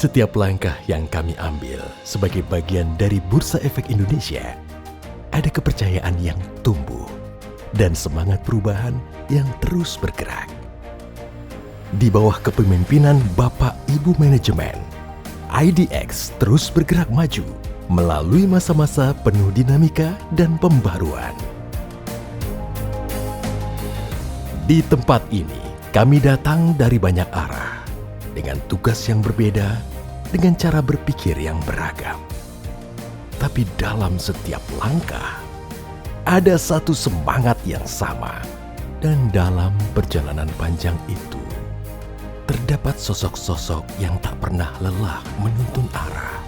setiap langkah yang kami ambil sebagai bagian dari Bursa Efek Indonesia, ada kepercayaan yang tumbuh dan semangat perubahan yang terus bergerak. Di bawah kepemimpinan Bapak Ibu Manajemen, IDX terus bergerak maju melalui masa-masa penuh dinamika dan pembaruan. Di tempat ini, kami datang dari banyak arah, dengan tugas yang berbeda, dengan cara berpikir yang beragam. Tapi dalam setiap langkah, ada satu semangat yang sama. Dan dalam perjalanan panjang itu, terdapat sosok-sosok yang tak pernah lelah menuntun arah.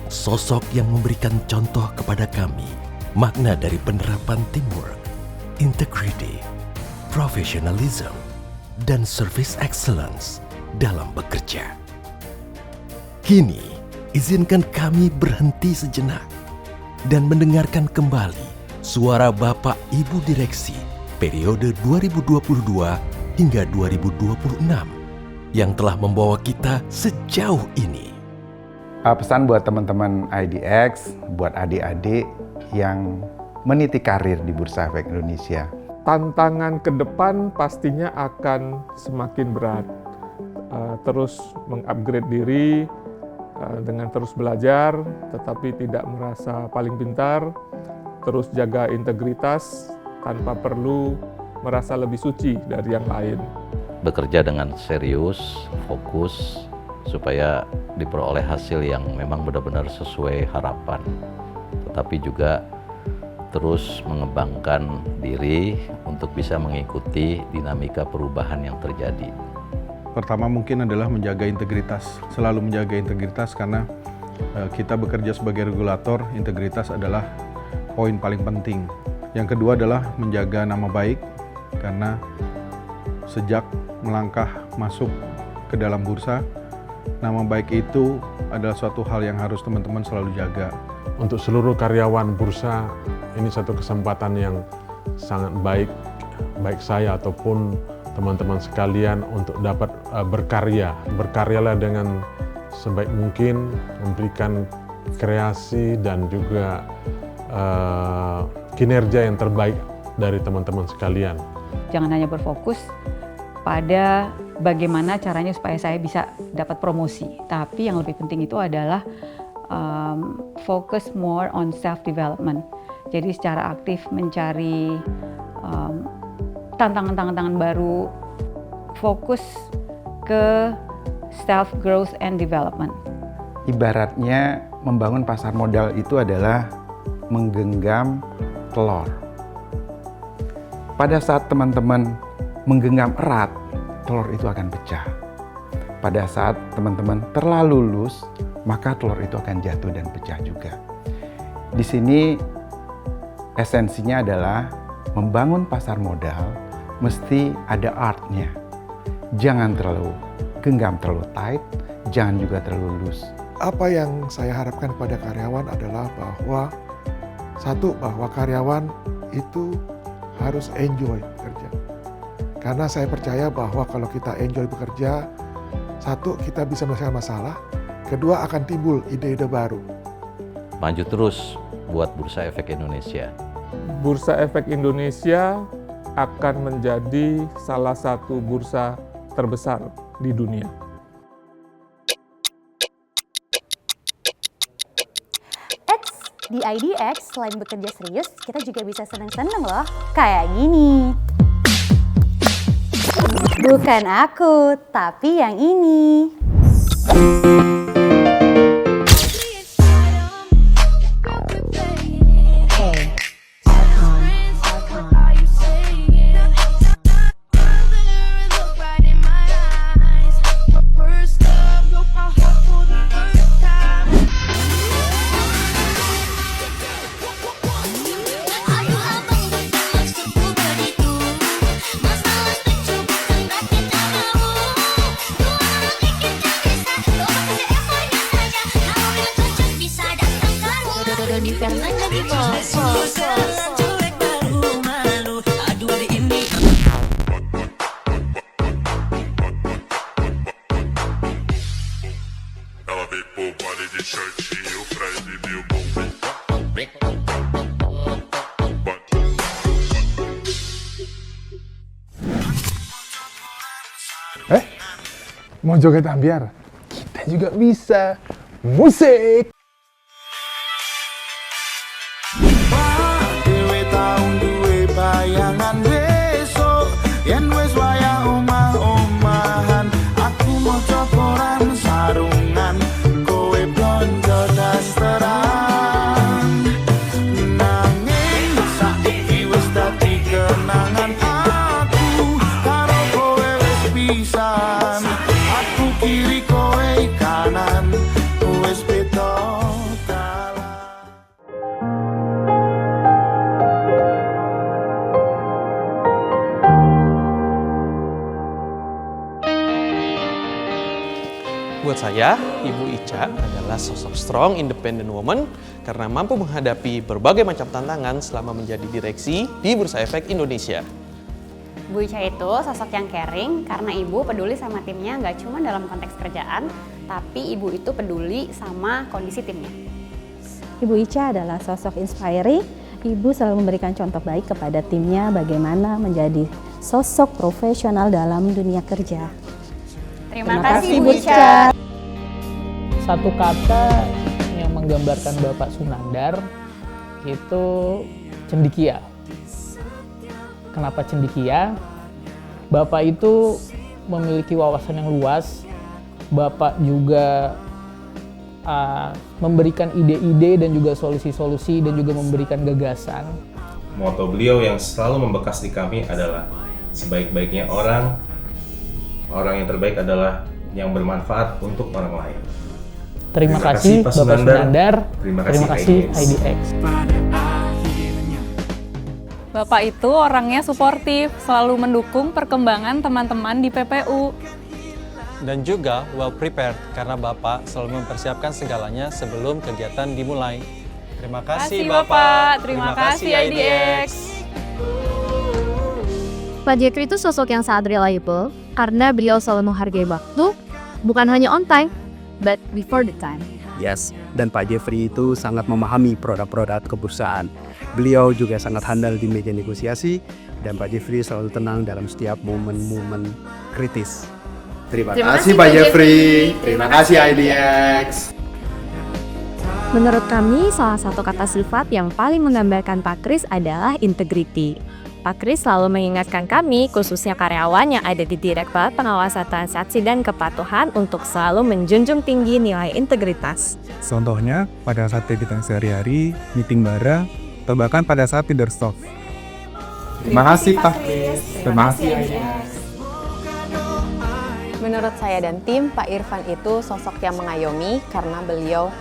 Sosok yang memberikan contoh kepada kami makna dari penerapan teamwork, integrity, professionalism, dan service excellence dalam bekerja. Kini, izinkan kami berhenti sejenak dan mendengarkan kembali suara Bapak Ibu Direksi periode 2022 hingga 2026 yang telah membawa kita sejauh ini. Pesan buat teman-teman IDX, buat adik-adik yang meniti karir di Bursa Efek Indonesia. Tantangan ke depan pastinya akan semakin berat. Terus mengupgrade diri dengan terus belajar, tetapi tidak merasa paling pintar. Terus jaga integritas tanpa perlu merasa lebih suci dari yang lain. Bekerja dengan serius, fokus, supaya diperoleh hasil yang memang benar-benar sesuai harapan. Tetapi juga terus mengembangkan diri untuk bisa mengikuti dinamika perubahan yang terjadi. Pertama mungkin adalah menjaga integritas, selalu menjaga integritas karena kita bekerja sebagai regulator, integritas adalah poin paling penting. Yang kedua adalah menjaga nama baik karena sejak melangkah masuk ke dalam bursa, nama baik itu adalah suatu hal yang harus teman-teman selalu jaga. Untuk seluruh karyawan bursa, ini satu kesempatan yang sangat baik saya ataupun teman-teman sekalian untuk dapat berkarya. Berkaryalah dengan sebaik mungkin, memberikan kreasi dan juga kinerja yang terbaik dari teman-teman sekalian. Jangan hanya berfokus pada bagaimana caranya supaya saya bisa dapat promosi, tapi yang lebih penting itu adalah focus more on self-development. Jadi secara aktif mencari tantangan-tantangan baru, fokus ke self-growth and development. Ibaratnya membangun pasar modal itu adalah menggenggam telur. Pada saat teman-teman menggenggam erat, telur itu akan pecah. Pada saat teman-teman terlalu loose, maka telur itu akan jatuh dan pecah juga. Di sini esensinya adalah membangun pasar modal mesti ada artnya. Jangan terlalu genggam terlalu tight, jangan juga terlalu loose. Apa yang saya harapkan pada karyawan adalah bahwa bahwa karyawan itu harus enjoy bekerja. Karena saya percaya bahwa kalau kita enjoy bekerja, kita bisa menyelesaikan masalah, kedua akan timbul ide-ide baru. Maju terus buat Bursa Efek Indonesia. Bursa Efek Indonesia akan menjadi salah satu bursa terbesar di dunia. Di IDX, selain bekerja serius, kita juga bisa seneng-seneng loh. Kayak gini. Bukan aku, tapi yang ini. Mau joget ambiar? Kita juga bisa. Musik! Dewe taun duwe bayangan besok yen wis wayah omah-omahan aku maca koran sarungan kowe blonjo dasteran nanging saiki wis dadi kenangan aku karo kowe wis pisan aku kiri kowe kanan wis beda. Buat saya, Ibu Ica adalah sosok strong, independent woman karena mampu menghadapi berbagai macam tantangan selama menjadi direksi di Bursa Efek Indonesia. Bu Ica itu sosok yang caring karena ibu peduli sama timnya nggak cuma dalam konteks kerjaan, tapi ibu itu peduli sama kondisi timnya. Ibu Ica adalah sosok inspiring. Ibu selalu memberikan contoh baik kepada timnya bagaimana menjadi sosok profesional dalam dunia kerja. Terima kasih Bu Ica. Satu kata yang menggambarkan Bapak Sunandar itu cendekia. Kenapa cendekia? Bapak itu memiliki wawasan yang luas. Bapak juga memberikan ide-ide dan juga solusi-solusi dan juga memberikan gagasan. Moto beliau yang selalu membekas di kami adalah sebaik-baiknya orang yang terbaik adalah yang bermanfaat untuk orang lain. Terima kasih Bapak Sunandar. Terima kasih IDX. Bapak itu orangnya suportif, selalu mendukung perkembangan teman-teman di PPU. Dan juga well prepared karena Bapak selalu mempersiapkan segalanya sebelum kegiatan dimulai. Terima kasih Bapak. Terima kasih IDX. Pak Jeffrey itu sosok yang sangat reliable karena beliau selalu menghargai waktu, bukan hanya on time, but before the time. Yes, dan Pak Jeffrey itu sangat memahami produk-produk kebursaaan. Beliau juga sangat handal di meja negosiasi, dan Pak Jeffrey selalu tenang dalam setiap momen-momen kritis. Terima kasih Pak Jeffrey. Terima kasih IDX. Menurut kami, salah satu kata sifat yang paling menggambarkan Pak Kris adalah integrity. Pak Kris selalu mengingatkan kami, khususnya karyawan yang ada di Direktorat Pengawasan Transaksi dan Kepatuhan untuk selalu menjunjung tinggi nilai integritas. Contohnya, pada saat kegiatan sehari-hari, meeting bara, atau bahkan pada saat tidur stop. Terima kasih Pak Kris. Terima kasih. Menurut saya dan tim, Pak Irfan itu sosok yang mengayomi karena beliau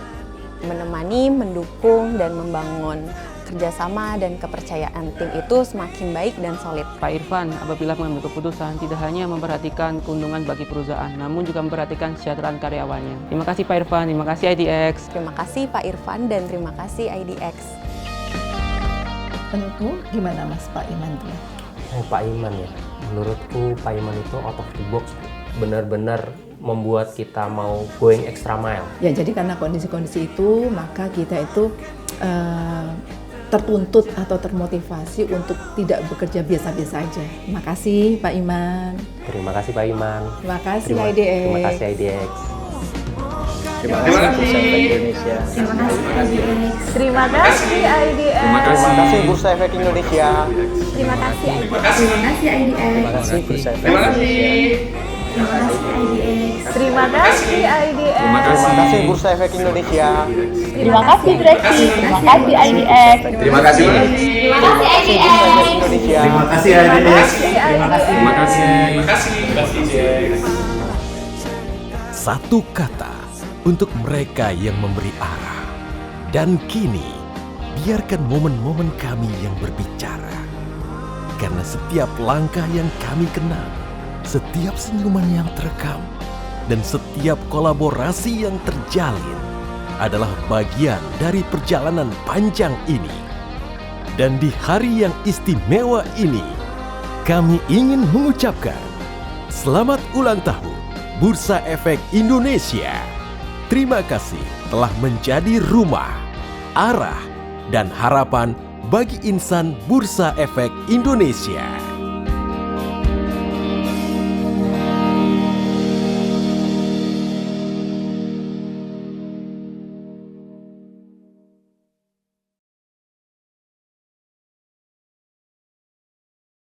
menemani, mendukung, dan membangun kerjasama dan kepercayaan tim itu semakin baik dan solid. Pak Irfan apabila mengambil keputusan tidak hanya memperhatikan keuntungan bagi perusahaan, namun juga memperhatikan kesejahteraan karyawannya. Terima kasih Pak Irfan, terima kasih IDX. Terima kasih Pak Irfan dan terima kasih IDX. Tentu gimana Mas Pak Iman tuh? Pak Iman ya, menurutku Pak Iman itu out of the box, benar-benar membuat kita mau going extra mile. Ya jadi karena kondisi-kondisi itu maka kita itu tertuntut atau termotivasi untuk tidak bekerja biasa-biasa aja. Terima kasih Pak Iman. Terima kasih Pak Iman. Terima kasih IDX. Terima kasih IDX. Terima kasih Indonesia. Terima kasih IDX. Terima kasih IDX. Terima kasih Bursa Efek Indonesia. Terima kasih IDX. Terima kasih IDX. Terima kasih Bursa Efek Indonesia. Terima kasih IDX. Terima kasih IDX. Terima kasih Bursa Efek Indonesia. Terima kasih direksi. Terima kasih IDX. Terima kasih. Terima kasih IDX. Terima kasih IDX. Terima kasih. Terima kasih. Satu kata untuk mereka yang memberi arah. Dan kini, biarkan momen-momen kami yang berbicara. Karena setiap langkah yang kami kenal, setiap senyuman yang terekam, dan setiap kolaborasi yang terjalin adalah bagian dari perjalanan panjang ini. Dan di hari yang istimewa ini, kami ingin mengucapkan selamat ulang tahun Bursa Efek Indonesia. Terima kasih telah menjadi rumah, arah, dan harapan bagi insan Bursa Efek Indonesia.